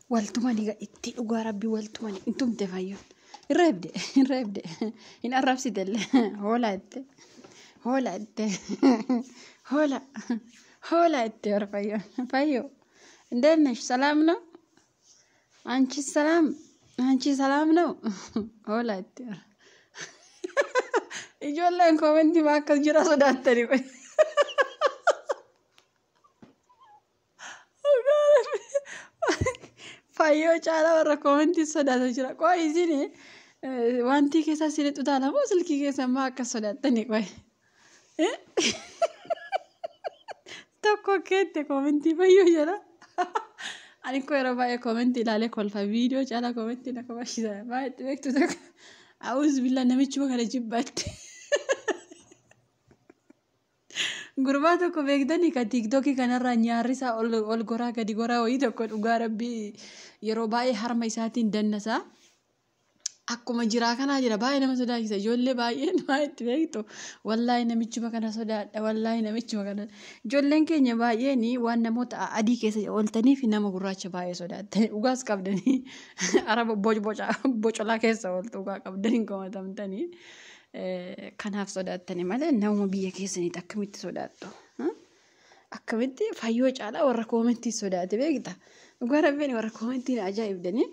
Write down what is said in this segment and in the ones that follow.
والتماني إتي وقاربي والتماني أنتم تفايون الرابد إن الرابسي دل هولا إتي ورفايون فايو دلنش سلامنا أنشي سلامنا هولا إتي يجول لهم كومنتي ما كجرا صدات تري فايو چالا ورا كومنتي صدات جرا كويسيني وانتي كيسا سيرت ودالا مو سلكي كيسا ما كصدات تني كوي توكو كيت كومنتي فايو جرا أنا كويرا باي كومنتي لالي كل فيديو چالا كومنتي نكماشي باي تبكتو تك أعوذ بالله نمشي بكرة جبت غرباتو كو بيقدني كتيك توكي كان الرانياريسا أول غورا كدي غورا ويدو كون غاربي يروباي حرمي ساتين دنسا أكو مجرا كان أجرا باي نما سودا كيسا جولي باي ما تبيكتو والله نمشي بكرة سودا والله نمشي بكرة جولين كي باي ني وانا موت أدي كيسا قلتني في نما غراش باي سودا وغاس كابدني أراب بوجلا كيسا قلت وغا كابدني كوما تمتني كناف صداتني ماله نوم بيه كيسني تكميت صداتو أكميت فايوج على ورا كومنتي صدات بيجدا وقربني ورا كومنتي عجائب دني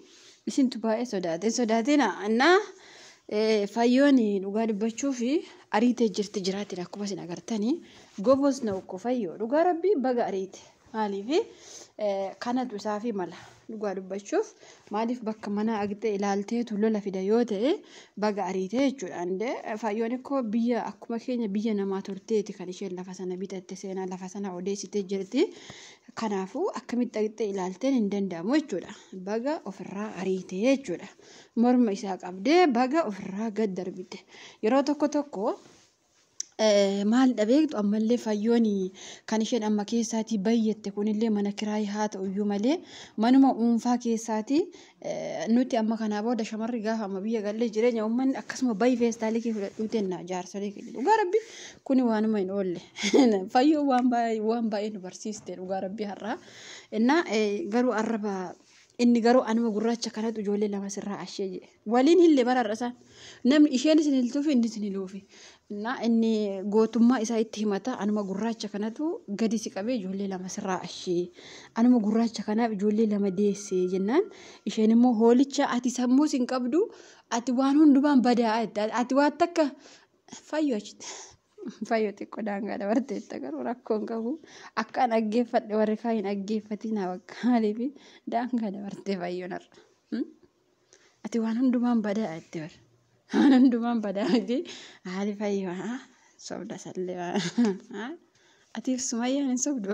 بس انتو باي صداتنا أنا فايوني وقارب بشوفي أريد جراتي لكم بس نقرتني قبض نوكو فايو وقاربي بقى أريد مالي في كانت وسافي ملا وقارب بشوف مالف بك منا أقدر إلالته تولو في دايوته بقى أريده جل عنده فايونيكو بيا أكو مكينة بيا نما ترتيه كانيشة لفسنا بيت التسينا لفسنا عوديسي تجرتي كنافو أكمل أقدر إلالته ندندا موجودا بقى أفرا أريده جل مرم إساق أبده بقى أفرا قدر بيته يروتو كتوكو maal dhabeektu ammallee fayyooni kan isheen amma keessaati bayyette kunillee mana kiraay haa ta'u iyyuu malee manuma dhuunfaa keessaati nuti amma kanaa booda shamarri gaafa amma biyya galee jireenya uummanni akkasuma bayi feestaalii kee fudhadhuu tenna jaarsolee kee dhugaa rabbi kuni waanuma hin oolle fayyoo waan baay'ee nu barsiiste dhugaa rabbi har'aa innaa garuu arraba inni garuu anuma gurraacha kanatu ijoollee lama sirraa ashee waliin hillee bararrasan namni isheen isin hiltuufi inni isin hiluufi na inni gootummaa isaa itti himata anuma gurraacha kanatu gadi si qabee ijoollee lama sirraa ashee anuma gurraacha kanaaf ijoollee lama deessee jennaan isheen immoo hoolicha ati sammuu sin qabdu ati waan hundumaan badaa ati waan takka fayyoo xiqqoo daangaa dabarteetta garuu rakkoon qabu akkaan dhaggeeffadhe warri kaayin dhaggeeffatiin hawakkaalee fi daangaa dabartee fayyoon har'a ati waan hundumaan badaa itti bar waan hundumaan badaa itti haali fayyoo sobda sallee atiif sumayyaan hin sobdu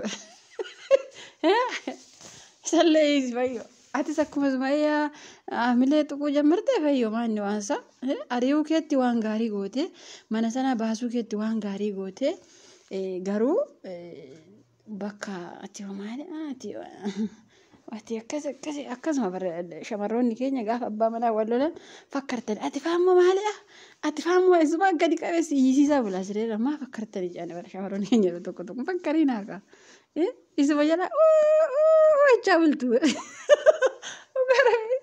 sallee fayyoo atis akkuma sumayyaa milee tuquu jammarte fayyoo maanni waansa ari'uu keetti waan gaarii goote mana sana baasuu keetti waan gaarii goote garuu bakka ati maali ati akkasuma shamarroonni keenya gaafa abbaa manaa wal lolan fakkartan ati faammoo maali ati faammoo isuma gadi qabeessi hiisisaa bulaa sireera maa fakkartanii jedhan shamarroonni keenya tokko fakkariin haaka isuma jala jechaa bultu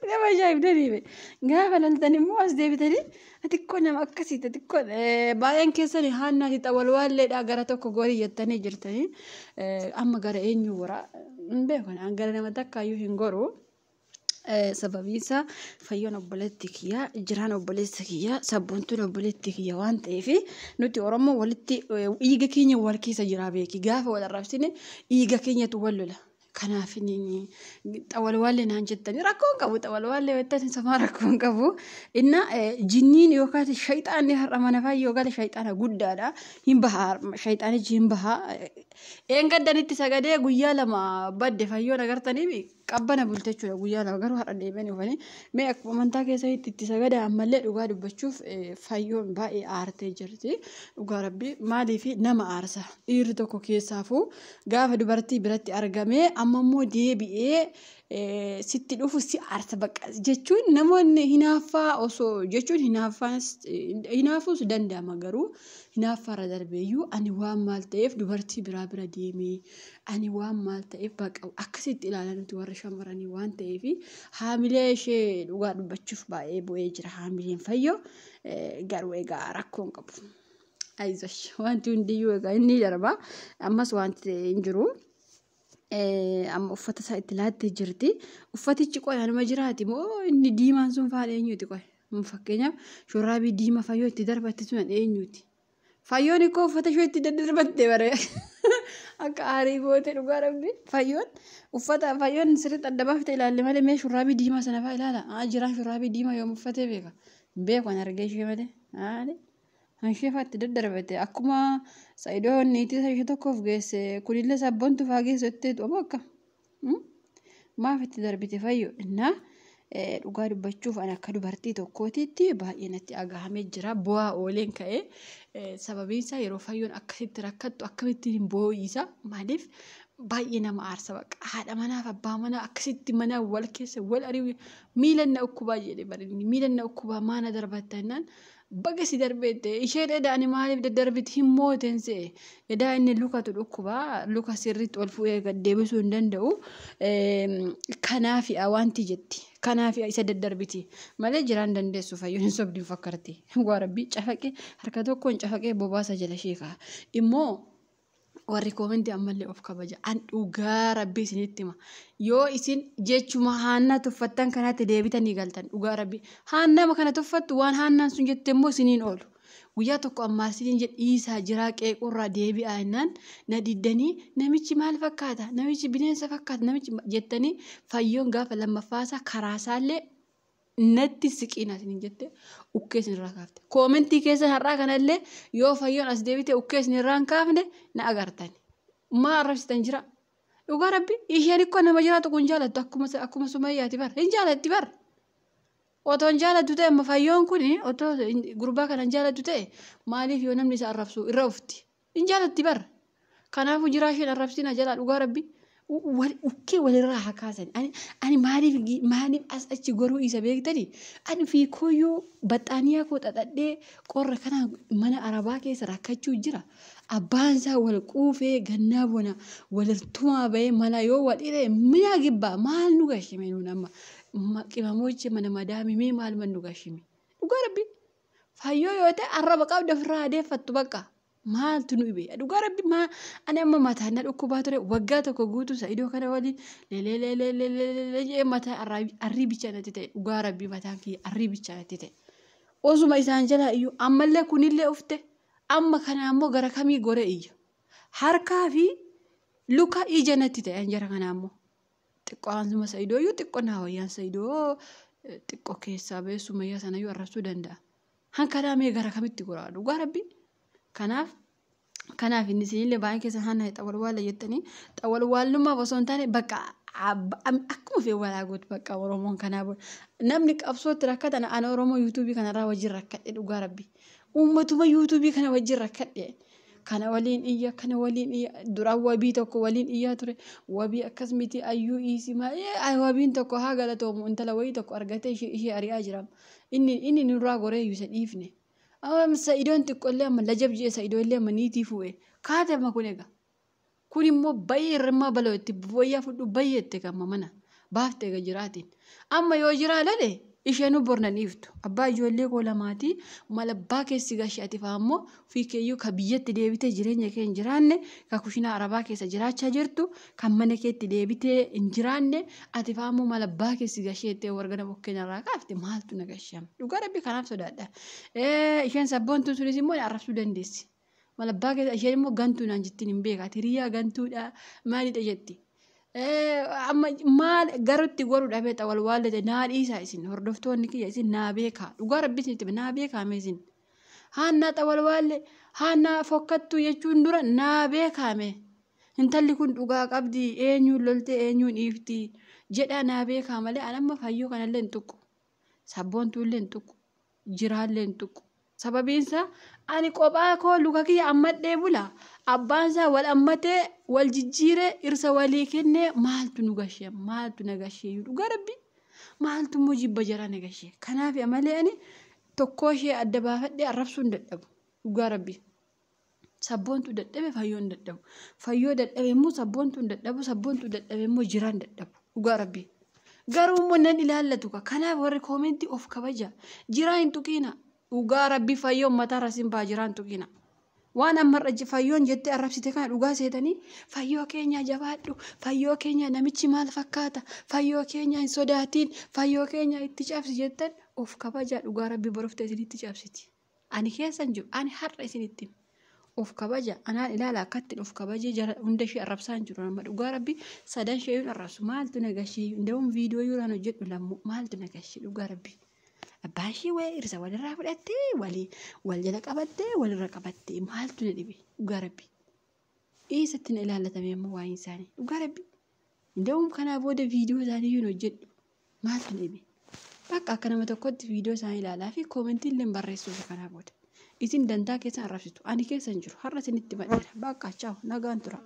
nama ajaa'ibdanii gaafa laltanii immoo as deebitanii xiqqoo nama akkasiita xiqqoo baay'een keessanii haannaa walwaalleedhaa gara tokko gorii jettanii jirtanii amma gara eenyu wara hin beekan gara nama takkaayyuu hin goru sababiinsa fayyoon obboleetti kiyyaa jiraan obboleessa kiyyaa sabboontuun obboleetti kiyyaa waan ta'eef nuti oromoo walitti dhiiga keenya wal keessa jiraa beeki gaafa wal arrabsine dhiiga keenyatu wal lola. kanaaf walwaalee naan jettanii rakkoon qabu walwaalee wettanii samaa rakkoon qabu inna jinniin yookaan shayxaanni har'a mana fayyoo gala shayxaana guddaadha hin bahaa shayxaanichi hin bahaa eengaddanitti sagadee guyyaa lama badde fayyoo agartanii qabbana bultechuudha guyyaa lama garuu har'a deebiin dhufanii mee akkuma amantaa keessatti itti sagada ammallee dhugaa dubbachuuf fayyoon baay'ee aartee jirti dhugaa rabbi maaliif nama aarsa dhiirri tokko keessaafuu gaafa dubartii biratti argamee amma immoo deebi'ee sitti dhufu si aarsa bakka jechuun namoonni hinaaffaa osoo jechuun hinaafuus danda'ama garuu hinaaffaarra darbeeyyuu ani waan maal ta'eef dubartii biraa bira deemee ani waan maal ta'eef bakka akkasitti ilaalan nuti warra shamarranii waan ta'eef haamilee ishee dhugaa dubbachuuf baay'ee bu'ee jira haamileen fayyoo garuu egaa rakkoon qabu. Aizash wanti hundiyyuu egaa inni darba ammas wanti hin jiru. Amma uffata isaa itti laattee jirti. Uffatichi qoy anuma jiraati moo inni diimaan sun faana eenyuuti qoy? Fakkeenyaaf shurraabii diimaa fayyoo itti darbatte sun eenyuuti? Fayyoon ikkoo uffata ishee itti daddarbatte bare. Akka aarii goote dhugaa rabbi. Fayyoon uffata fayyoon sirriitti adda baaftee ilaalle malee mee shurraabii diimaa sana fa'aa ilaala. Jiraan shurraabii diimaa yoom uffatee beeka? Beeku an argee ishee malee. Hanshee fa'aatti daddarbate akkuma Saidoon niitii ishee tokkoof geesse kunillee sabboontu fa'aa geessetti xoomoo akka maaf itti darbite fayyoo innaa dhugaa dubbachuuf ani akka dubartii tokkootiitti baay'ee natti agahamee jira bu'aa ooleen ka'ee sababiinsaa yeroo fayyoon akkasitti rakkattu akkamittiin boo'iisa maaliif baay'ee nama aarsa baqa haadha manaaf abbaa manaa akkasitti mana wal keessa wal ari'u miilanna ukkubaa jedhe bareedni miilanna ukkubaa maana darbattannaan. Baga si darbete ishee dheedhaan maaliif daddarbiti hin mootense edaa inni lukatu dhukkubaa luka sirriitti ol fu'ee gad deebisuu hin danda'u kanaafi wanti jetti kanaafi isa daddarbiti malee jiraan dandeessu fayyoon hin sobdiin fakkarti waa rabbii cafaqee harka tokkoon cafaqee bobaasa jala sheekaa immoo warri koomentii ammallee of kabaja an dhugaa rabbii isinitti hima yoo isin jechuma haannaa tuffattan kanaatti deebitanii galtan dhugaa rabbii haannama kana tuffattu waan haannaan sun jette immoo isiniin oolu guyyaa tokko ammaa isiniin jedhiisaa jiraa qeequrraa deebi'aa jennaan na diddanii namichi maal fakkaata namichi bineensa fakkaata namichi jettanii fayyoon gaafa lammaffaasaa karaasaallee natti siqiina isiniin jette ukkees irraa kaafte koomentii keessa har'aa kanallee yoo fayyoon as deebite ukkees irraa hin kaafne na agartan maa arrabsitan jira dhugaa rabbi isheen ikkoo nama jiraatu kun jaalattu akkuma sumayyaati bar hin jaalatti bar otoo hin jaalattu ta'e amma fayyoon kun otoo gurbaa kana hin jaalattu ta'e maaliif yoo namni isa arrabsu irra ufti hin jaalatti bar kanaafuu jiraa isheen arrabsiina jalaa dhugaa rabbi ukkee walirraa hakaasan ani maaliif as achi goruu isa beektani ani fi kooyyoo baxaaniyaa koo xaxadhee qorra kana mana arabaa keessa rakkachuu jira abbaan isaa wal quufee gannaa bona walirtumaa bahee mana yoo wadhire mina gibbaa maal nu gashime nuun amma qimamochi mana madaamimee maal man nu gashime dhugaa rabbi fayyoo yoo ta'e arraba qabda ofirraa adeeffattu bakka maaltu nu ibe dhugaa rabbi ani amma mataan na dhukkubaa ture waggaa tokko guutuu Saidoo kana waliin leeleeleeleeleele mataa arrii bichaa natti ta'e dhugaa rabbi mataan kiyya arrii bichaa natti ta'e osuma isaan jalaa iyyuu ammallee kunillee ufte amma kana ammoo gara kamii gore iyya harkaa fi luka ija natti ta'e anjara kana ammoo xiqqoo hansuma Saidoo iyyuu xiqqoo naa wayyaan Saidoo xiqqoo keessaa ba'ee sumayyaa sana iyyuu arrabsuu danda'a hankanaa mee gara kamitti goraa dhugaa rabbi kanaaf inni sinillee baay'ee keessa haana xawal waala jettanii xawal waalummaa osoo hin taane bakka akkuma fi walaagoot bakka Oromoon kanaaf namni qabsootti rakkatan ana Oromoo yuutuubii kanarraa wajjin rakkadhe dhugaa rabbi uummatuma yuutuubii kana wajjin rakkadhe kana waliin iyya duraan wabii tokko waliin iyyaa ture wabii akkas miti ayyuu iisimaa wabiin tokko haa galatoomu intala wayii tokko argatee ishee ari'aa jira inni nurraa goree yuusa dhiifne. Saidoon xiqqoollee amma lajabjee Saidoollee amma niitii fu'e kaate amma kun egaa kun immoo baay'ee irraa baloo itti booyyaa fudhu baay'ee itti gamma mana baaftee egaa jiraatiin amma yoo jiraatale isheen bornaniiftu abbaa ijoollee koo lamaatii malabbaa keessi gashaati fa'ammoo fiikeeyyuu ka biyyatti deebitee jireenya kee hin jiraanne ka kushinaa arabaa keessa jiraachaa jirtu kan mana keetti deebitee hin jiraanne ati fa'ammoo malabbaa keessi gasheettee wargana bokkeenyarraa kaafte maaltu na gashame dhugaa rabbi kanaaf sodaadha isheen sabboontuun sunis immoo arrabsuu dandeessi malabbaa keessa isheen immoo gantuu naan jettiin hin beeka ati riyaa gantuudha maalidha jetti. Amma maal garutti godhu dhabee xawal waalete naa dhiisaa isin hordoftoonni kiyya isin naa beekaa dhugaa rabbi isinitti naa beekaame isin haannaa xawal waalle haannaa fokkattuu jechuun dura naa beekaame intalli kun dhugaa qabdi eenyuun lolte eenyuun dhiifti jedhaa naa beekaa malee anamma fayyoo kanallee hin tuqu sabboontuullee hin tuqu jiraallee hin tuqu sababiinsa ani qophaa koo luka kiyya ammadhee bula abbaansaa wal ammatee wal jijjiiree irsa walii kennee maaltu nu gashee maaltu na gashee dhugaa rabbi maaltu immoo jibba jara na gashee kanaaf amalee ani tokkoo ishee adda baafadhee arrabsuun dadhabu dhugaa rabbi sabboontu dadhabe fayyoon dadhabu fayyoo dadhabe immoo sabboontu dadhabe immoo jiraan dadhabu dhugaa rabbi garuu immoo nan ilaallatu kanaaf warri koomentii of kabaja jiraa hin tuqina dhugaa rabbi fayyoon mataa rasin baa jiraan tuqina waan ammarra fayyoon jettee arrabsite kana dhugaa seetanii fayyoo keenya jabaadhu fayyoo keenya namichi maal fakkaata fayyoo keenya hin sodaatiin fayyoo keenya itti cabsi jettan of kabaja dhugaa rabbi barofte isinitti cabsiti ani keessan jiru ani har'a isinitti of kabaja anaan ilaala akkatti of kabaje jara hunda ishee arrabsaan jiru nama dhugaa rabbi sadan sheeyuun arrabsu maaltu nagashii ndawum viidiyoo yuraan hojjedhu lammu maaltu nagashii dhugaa rabbi abbaan ishee wayii irsa walirraa fudhattee wal jala qabattee walirra qabattee maaltu na dhibe dhugaa rabbi eessatti na ilaallatame amma waa'in isaanii dhugaa rabbi ndawum kanaa booda viidiyoo isaanii yuun hojjedhu maaltu na dhibe bakka akka nama tokkotti viidiyoo isaanii ilaalaa fi koomentiin illee barreessuuf kanaa booda isin dantaa keessan arrabsitu ani keessan jiru har'a isinitti madheera bakka chaaw nagaan tura